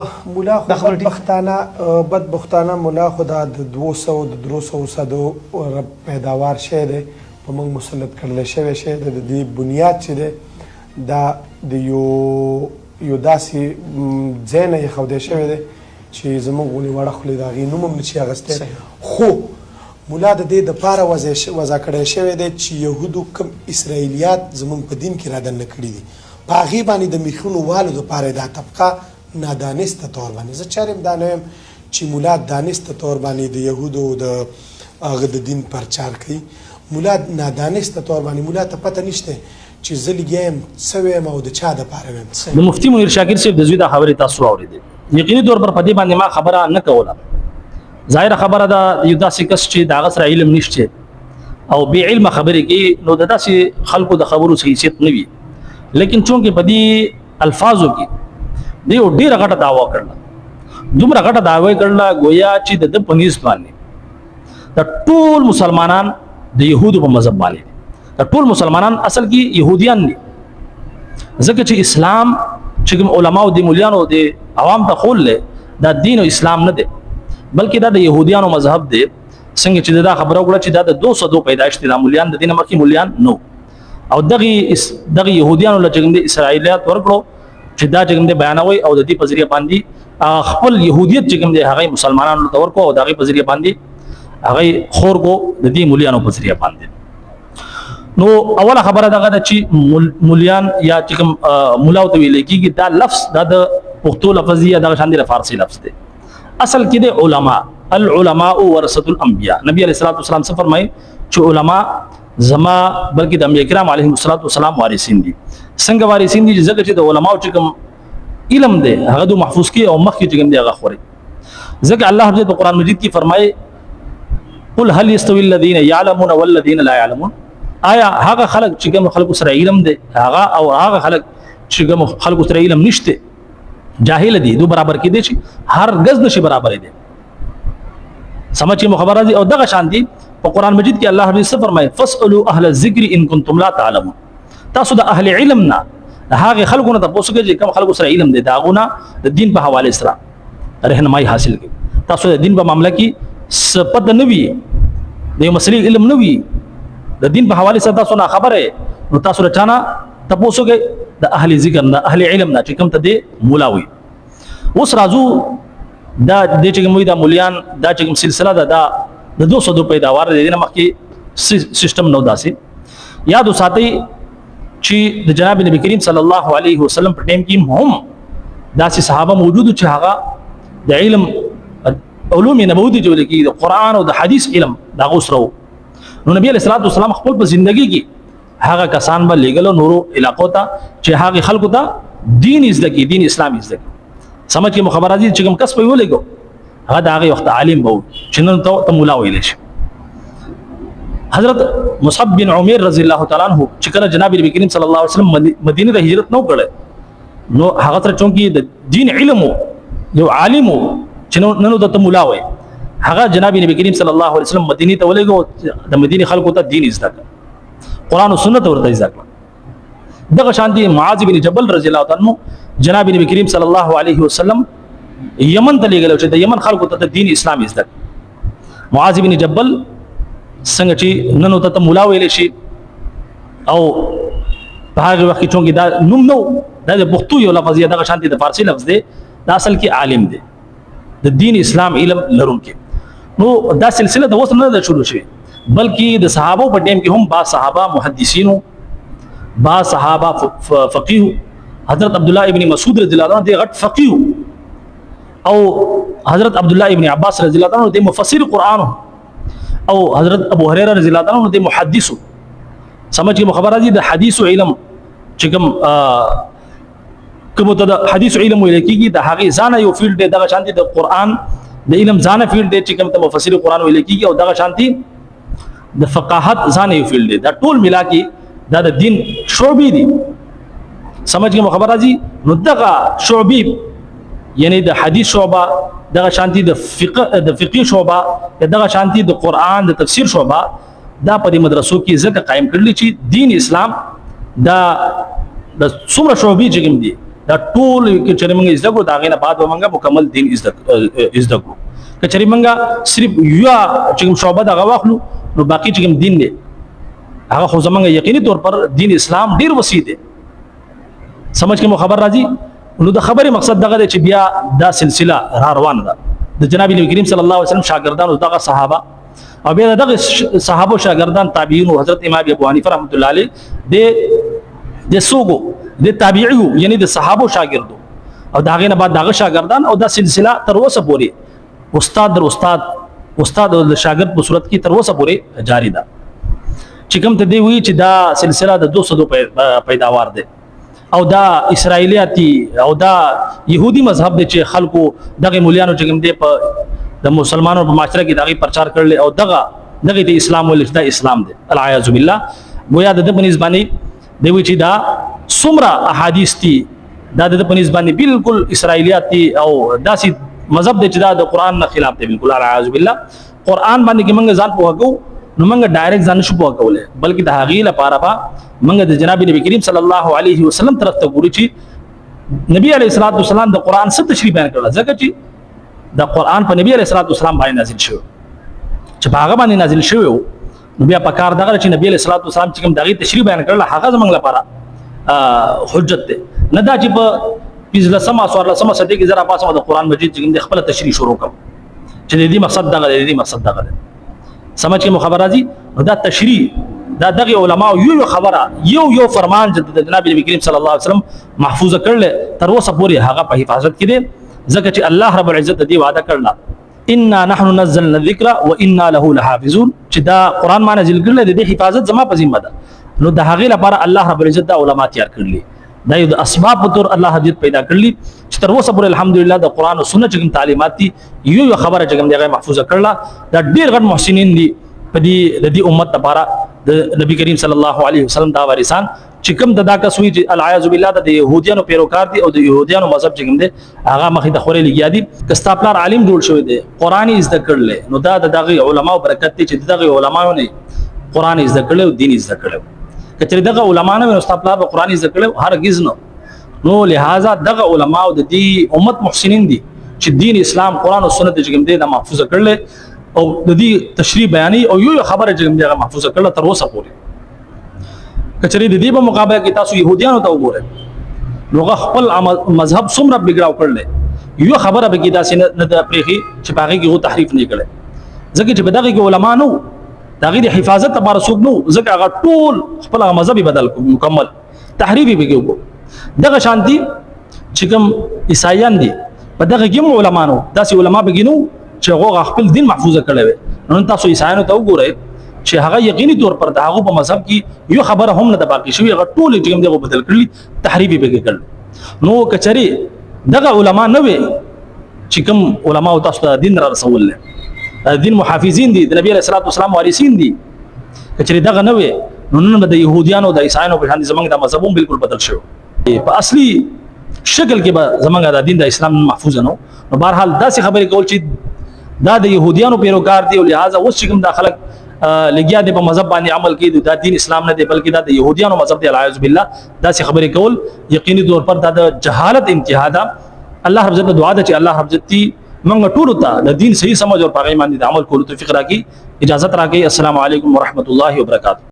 مولا خو بدبختانه مولا خدا د 200 صدو پیداوار شه ده په موږ مسلط کړل شوی شه د دې بنیاد چې ده دا د یو داسې ځای نه خوده شوی ده چې زموږ غونې وړه خولې د هغې نوم هم نشي اخیستی خو مولا د دې دپاره وضع کړی شوی دی چې یهودو کوم اسرائیلیات زموږ په دین کې رادننه کړي دي په هغې باندې د میخونو والو دپاره دا طبقه نادانسته طور باندې زه چارم دا نه یم چې مولا دانسته طور باندې د یهودو د هغه د دین پرچار کوي مولا نادانسته طور باندې مولا ته پته نشته چې زه لګیا یم څه ویم او د چا دپاره ویم د مفتي منیر شاکر صاحب د زوی دا خبرې تاسو واورېدې یقیني طور پر په دې باندې ما خبره نه کوله ظاهره خبره ده یو داسې کس چې د هغه سره علم نشته او بې علمه خبرې کوي نو د داسې خلکو د خبرو څه حیثیت نه وي لیکن چونکې په دې الفاظو کې دی ډیره غټه دعوا کړله دومره غټه دعوا کړله گویا چې د پنځ باندې د ټول مسلمانان د يهودو په مذهب باندې د ټول مسلمانان اصل کې يهوديان دي ځکه چې اسلام چې کوم علما او د مولانو د عوام ته خول له دا دین او اسلام نه دی بلکې دا د يهوديانو مذهب دی څنګه چې دا خبره وکړه چې دا د 200 پیدائش دي د مولان د دین مخکې مولان نو او دغه يهوديانو له څنګه اسرائیلیات ورکړو چې دا څنګه بیانوي او د دې په ذریعہ باندې خپل يهودیت څنګه هغه مسلمانانو ته ورکو او دغه په ذریعہ باندې هغه خور کو د دې مولانو په ذریعہ باندې نو اوله خبره دغه چې مولان یا چې کوم مولا او ویل کېږي دا لفظ د پښتو لفظ یا د شاندې فارسی لفظ دی اصل کې د علما العلماء ورثه الانبیاء نبی علیہ الصلوۃ والسلام څه فرمایي چې علما زما بلکې د انبیاء کرام علیهم الصلوۃ والسلام وارثین دي څنګه وارثین دي ځکه چې د علماو چې کوم علم دی هغه د محفوظ کی او مخ کې چې کوم دی هغه خوري ځکه الله حضرت قرآن مجید کې فرمایي قل هل يستوي الذين يعلمون والذين لا يعلمون آیا هغه خلق چې کوم خلق سره علم دی هغه او هغه خلق چې کوم خلق سره علم نشته جاهل دي دو برابر کې دي چې هر غز نشي برابر دي سمجھ خبره دي او دغه شان دي په قرآن مجید کې الله حضرت فرمایي فاسالوا اهل الذکر ان کنتم لا تعلمون تاسو د اهل علم نه هغه خلکونه تاسو کې کوم خلکو سره علم دي داغونه د دین په حواله سره رهنمایي حاصل کړي تاسو د دین په معاملې کې سپد نه وي د مسلې علم نه وي د دین په حواله سره تاسو نه خبره نو تاسو رچانا تاسو کې د اهل ذکر نه اهل علم نه چې کوم ته دی مولاوي اوس راځو دا د چې کوم دا مولیان دا چې کوم سلسله ده د 200 پیداوار د دینه مخکې سیستم نو داسې یاد وساتئ چې د جناب نبی کریم صلی الله علیه وسلم په ټیم کې هم داسې صحابه موجود چې هغه د علم علوم نبوي جوړ کی د قران او د حدیث علم دا غوسرو نو نبی علیہ الصلوۃ والسلام خپل په ژوندۍ کې هغه کسان به لګلو نورو علاقو ته چې هغه خلکو ته دین ازدکی دین اسلام ازدکی سمجھ کې خبره دي چې کوم کس په ولګو هغه د هغه وخت عالم وو چې نن ته مولا ویل شي حضرت مصعب بن عمیر رضی الله تعالی عنہ چې کله جناب نبی کریم صلی الله علیه وسلم مدینه ته هجرت نو کړه نو هغه تر چونکی د دین علم یو عالم چې نن ته مولا وي هغه جناب نبی کریم صلی الله علیه وسلم مدینه ته ولګو د مدینه خلکو ته دین زده قرآن او سنت ورته زده دغه شان دي معاذ بن جبل رضی الله تعالی عنہ جناب نبی کریم صلی الله علیه وسلم یمن ته لګلو چې د یمن خلکو ته دین اسلام زده معاذ بن جبل څنګه چې نن ته مولا ویل شي او په هغه وخت کې چونګې دا نوم نو د پښتو یو لفظ یا دغه شان دي د فارسی لفظ دی دا اصل کې عالم دی د دین اسلام علم لرونکي نو دا سلسله د اوس نه شروع شوه بلکې د صحابه په ټیم کې هم با صحابه محدثینو با صحابه فقيه حضرت عبد الله ابن مسعود رضی الله عنه دی غټ فقيه او حضرت عبد الله ابن عباس رضی الله عنه دی مفسر قرآن او حضرت ابو هريره رضی الله عنه دی محدث سمجھ کې خبره دي د حدیث علم چې کوم ته د حدیث علم ویل کېږي د هغه ځانه یو فیلډ دی دغه شانتي د قرآن د علم ځانه فیلډ دی چې کوم ته مفسر قرآن ویل کېږي او دغه شانتي د فقاهت ځانه یو فیلډ دی دا ټول ملا کې دا د دین شعبې دي سمجھ کې خبره دي نو دغه شعبې یعنی د حدیث شعبه دغه شانتي د فقه شعبه دغه شانتي د قرآن د تفسیر شعبه دا په مدرسو کې ځکه قائم کړل چې دین اسلام دا د څومره شعبې چې کوم دي دا ټول چې موږ زده کړو دا غینه بعد موږ مکمل دین زده کړو کچری موږ صرف یا چې شعبه دا واخلو نو باقی چې دین دی هغه خو زمونږ یقیني طور پر دین اسلام ډیر وسیع دی سمجھ کې مو خبر راځي نو د خبرې مقصد دغه دی چې بیا دا سلسله را روانه ده د جناب نبی کریم صلی الله علیه وسلم شاګردان او دغه صحابه او بیا دغه صحابه شاګردان تابعین او حضرت امام ابو حنیفه رحمۃ اللہ علیہ د سوګو د تابعیو یعنی د صحابه شاګردو او داغه نه بعد دغه شاګردان او دا سلسله تر اوسه پورې استاد او شاګرد په صورت کې تر اوسه پورې جاری ده چې کوم ته دی وی چې دا سلسله د 200 پیداوار ده او دا اسرائیلیاتی او دا يهودي مذهب دی چې خلکو دغه مولیانو چې کوم دی په د مسلمانانو په معاشره کې دغه پرچار کړل او دغه د اسلام ول دا اسلام دی العیاذ بالله گویا د پنځ باندې دی وی چې دا څومره احادیث دي دا د پنځ باندې بالکل اسرائیلیاتی او داسې مذهب دی چې دا د قران نه خلاف دی بالکل العیاذ بالله قران باندې کې موږ ځان پوهاګو نو موږ ډایرکټ ځان نشو پوهاکوله بلکې د هغې لپاره موږ د جناب نبی کریم صلی الله علیه وسلم طرف ته ګورو چې نبی علیه الصلاۃ والسلام د قران څه تشریح بیان کړل ځکه چې د قران په نبی علیه الصلاۃ والسلام باندې نازل شو چې هغه باندې نازل شو نو بیا په کار دغه چې نبی علیه الصلاۃ والسلام چې کوم دغه تشریح بیان کړل هغه زموږ لپاره حجت ده نه دا چې په 15 14 صدې کې زرا پاسه د قران مجید چې د خپل تشریح شروع کوم چې د دې مقصد دغه ده سمجھ کې خبر راځي دا تشریح دا دغه علماء یو خبره یو فرمان چې د جناب نبی کریم صلی الله علیه وسلم محفوظ کړل تر اوسه پورې هغه په حفاظت کې دي ځکه چې الله رب العزت دې وعده کړل ان نحن نزلنا الذکر وانا له لحافظون چې دا قران ما نازل کړل د حفاظت زما په ذمہ ده نو د هغه لپاره الله رب العزت دا علما تیار کړل دا یو اسباب په تور الله حضرت پیدا کړل چې تر اوسه پورې الحمدلله د قران او سنت کوم تعلیمات دي یو خبره چې کوم دغه محفوظ کړل دا ډیر غټ محسنین دي په دې د دې امت لپاره د نبی کریم صلی الله علیه وسلم دا وارثان چې کوم د دا کسوی چې العیاذ بالله د يهودانو پیروکار دي او د يهودانو مذهب چې کوم دي هغه مخې د خوري لګیا دي کستا پلار عالم جوړ شوی دی قرآنی زده کړل نو دا دغه علماء برکت دي چې دغه علماء نه قرآن زده کړل او دین زده کړل کچې دغه علماء نه استاد پلار قرآنی زده کړل هرگز نه نو لہذا دغه علماء د دې امت محسنین دي چې دین اسلام قرآن او سنت چې کوم دي دا محفوظ کړل او د دې تشریح بیانې او یو خبره چې دغه محفوظ کړل تر اوسه پورې کچری د دې په مقابله کې تاسو يهوديانو ته وګورئ نو خپل مذهب څومره بګړاو کړل یو خبره به کې داسې نه د پریخي چې باغې کې وو تحریف نه کړي ځکه چې بدغه کې علما نو دغه د حفاظت لپاره څوک نو ځکه هغه ټول خپل مذهب بدل مکمل تحریف به کې دغه شانتي چې کوم عیسایان دي بدغه کې علما نو داسې علما بګینو چې هغه خپل دین محفوظ کړي نو تاسو عیسایانو ته وګورئ چې هغه یقیني طور پر دغه په مذهب کې یو خبره هم نه د باقی شوی هغه ټول چې کوم دغه بدل کړی تحریف به کړل نو کچري دغه علما نه وي چې کوم علما او تاسو دین را رسول دین محافظین دي د نبی علیه الصلاه والسلام وارثین دي کچري دغه نه وي نو نن د يهوديانو د عیسایانو په شان زمنګ د مذهبون بالکل بدل شو په اصلي شکل کې به زمنګ د دین د اسلام محفوظ نه نو بهرحال داسې خبرې کول چې دا د يهوديانو پیروکار دي او لہذا اوس چې کوم داخله لګیا دي په مذهب باندې عمل کوي دا دین اسلام نه دی بلکې دا د يهوديانو مذهب دی العیاذ بالله دا څه خبرې کول یقیني طور پر دا د جهالت انتها ده الله رب عزت دعا ده چې الله رب عزت موږ ټول ته د دین صحیح سمجھ او پیغام باندې عمل کولو توفیق راکړي اجازه راکړي السلام علیکم ورحمت الله وبرکاته